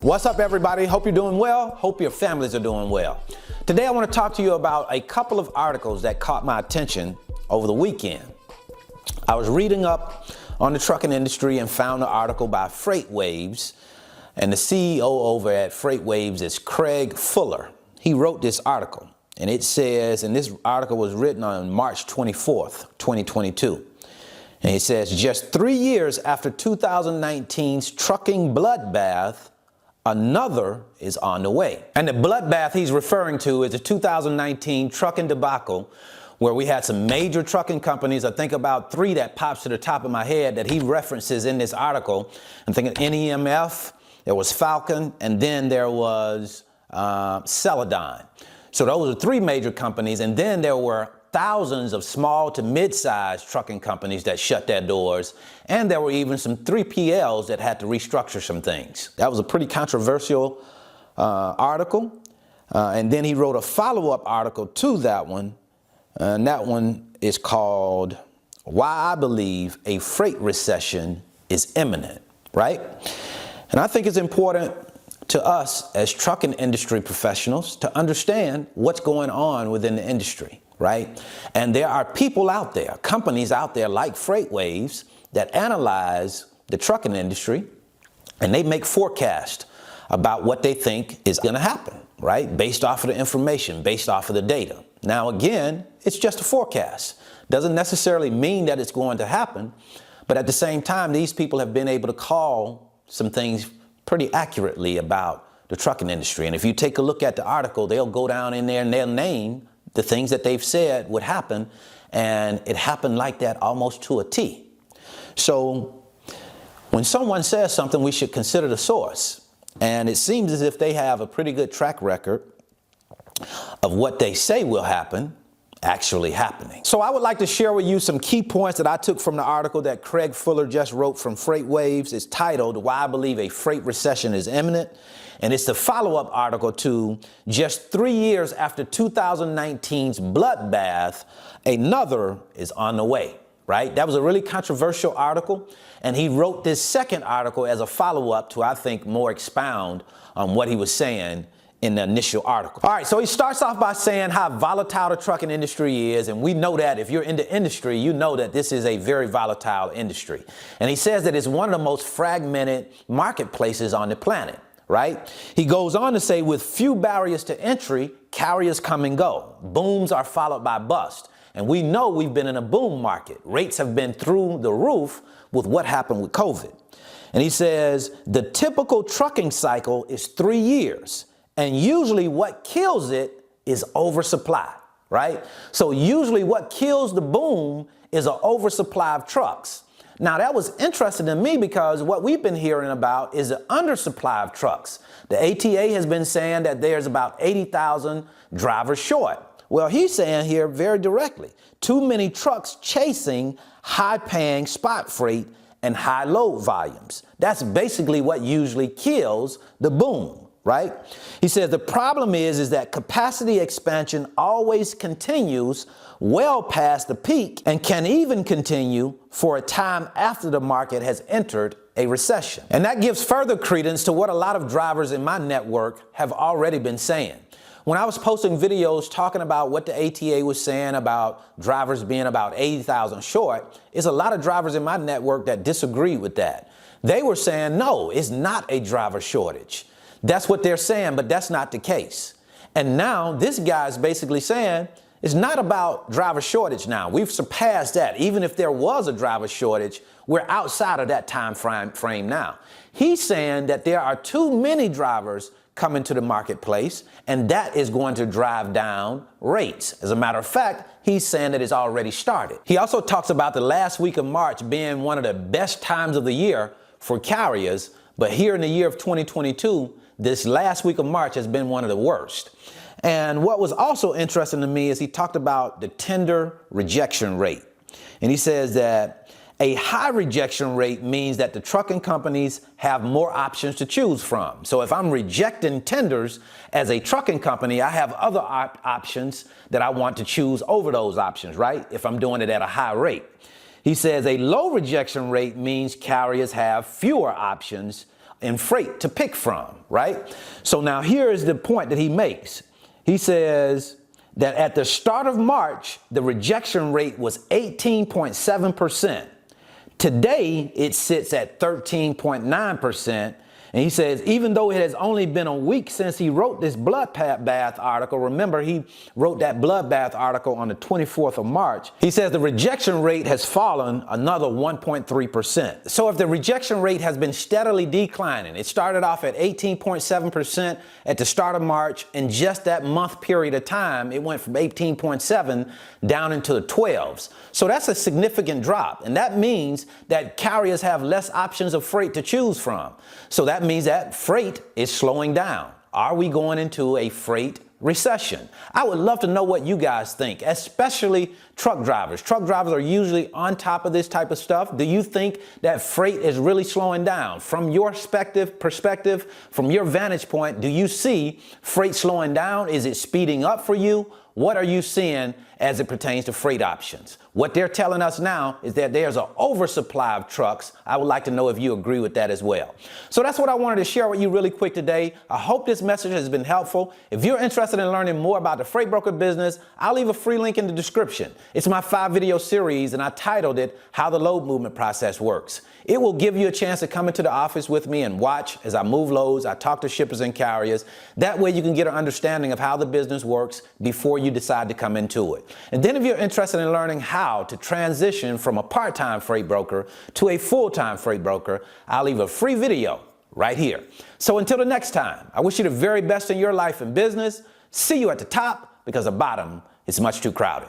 What's up, everybody? Hope you're doing well. Hope your families are doing well. Today I want to talk to you about a couple of articles that caught my attention over the weekend. I was reading up on the trucking industry and found an article by FreightWaves, and the CEO over at FreightWaves is Craig Fuller. He wrote this article, and it says, and this article was written on March 24th, 2022. And it says, just 3 years after 2019's trucking bloodbath, another is on the way. And the bloodbath he's referring to is the 2019 trucking debacle, where we had some major trucking companies. I think about 3 that pops to the top of my head that he references in this article. I'm thinking NEMF, there was Falcon, and then there was Celadon. So those are 3 major companies, and then there were thousands of small to mid-sized trucking companies that shut their doors, and there were even some 3PLs that had to restructure some things. That was a pretty controversial article, and then he wrote a follow-up article to that one, and that one is called Why I Believe a Freight Recession is Imminent, right? And I think it's important to us as trucking industry professionals to understand what's going on within the industry, right? And there are people out there, companies out there like FreightWaves that analyze the trucking industry, and they make forecasts about what they think is going to happen, right? Based off of the information, based off of the data. Now, again, it's just a forecast. Doesn't necessarily mean that it's going to happen, but at the same time, these people have been able to call some things pretty accurately about the trucking industry. And if you take a look at the article, they'll go down in there and they'll name the things that they've said would happen, and it happened like that almost to a T. So when someone says something, we should consider the source. And it seems as if they have a pretty good track record of what they say will happen actually happening. So I would like to share with you some key points that I took from the article that Craig Fuller just wrote from FreightWaves. It's titled, Why I Believe a Freight Recession is Imminent. And it's the follow-up article to just 3 years after 2019's bloodbath, another is on the way, right? That was a really controversial article. And he wrote this second article as a follow-up to, I think, more expound on what he was saying in the initial article. All right, so he starts off by saying how volatile the trucking industry is, and we know that if you're in the industry, you know that this is a very volatile industry. And he says that it's one of the most fragmented marketplaces on the planet, right? He goes on to say, with few barriers to entry, carriers come and go. Booms are followed by bust. And we know we've been in a boom market. Rates have been through the roof with what happened with COVID. And he says the typical trucking cycle is 3 years. And usually what kills it is oversupply, right? So usually what kills the boom is an oversupply of trucks. Now that was interesting to me because what we've been hearing about is the undersupply of trucks. The ATA has been saying that there's about 80,000 drivers short. Well, he's saying here very directly, too many trucks chasing high-paying spot freight and high load volumes. That's basically what usually kills the boom. Right? He says the problem is that capacity expansion always continues well past the peak and can even continue for a time after the market has entered a recession. And that gives further credence to what a lot of drivers in my network have already been saying. When I was posting videos talking about what the ATA was saying about drivers being about 80,000 short, there's a lot of drivers in my network that disagree with that. They were saying, no, it's not a driver shortage. That's what they're saying, but that's not the case. And now this guy's basically saying it's not about driver shortage now. We've surpassed that. Even if there was a driver shortage, we're outside of that time frame now. He's saying that there are too many drivers coming to the marketplace, and that is going to drive down rates. As a matter of fact, he's saying that it's already started. He also talks about the last week of March being one of the best times of the year for carriers, but here in the year of 2022, this last week of March has been one of the worst. And what was also interesting to me is he talked about the tender rejection rate. And he says that a high rejection rate means that the trucking companies have more options to choose from. So if I'm rejecting tenders as a trucking company, I have other options that I want to choose over those options, right? If I'm doing it at a high rate. He says a low rejection rate means carriers have fewer options in freight to pick from, right? So now here is the point that he makes. He says that at the start of March, the rejection rate was 18.7%. Today, it sits at 13.9%. And he says, even though it has only been a week since he wrote this bloodbath article, remember he wrote that bloodbath article on the 24th of March, he says the rejection rate has fallen another 1.3%. So if the rejection rate has been steadily declining, it started off at 18.7% at the start of March, in just that month period of time, it went from 18.7 down into the 12s. So that's a significant drop. And that means that carriers have less options of freight to choose from. So that means that freight is slowing down. Are we going into a freight recession? I would love to know what you guys think, especially truck drivers. Truck drivers are usually on top of this type of stuff. Do you think that freight is really slowing down? From your perspective, from your vantage point, do you see freight slowing down? Is it speeding up for you? What are you seeing as it pertains to freight options? What they're telling us now is that there's an oversupply of trucks. I would like to know if you agree with that as well. So that's what I wanted to share with you really quick today. I hope this message has been helpful. If you're interested in learning more about the freight broker business, I'll leave a free link in the description. It's my 5-video series, and I titled it, How the Load Movement Process Works. It will give you a chance to come into the office with me and watch as I move loads, I talk to shippers and carriers. That way you can get an understanding of how the business works before you decide to come into it. And then if you're interested in learning how to transition from a part-time freight broker to a full-time freight broker, I'll leave a free video right here. So until the next time, I wish you the very best in your life and business. See you at the top, because the bottom is much too crowded.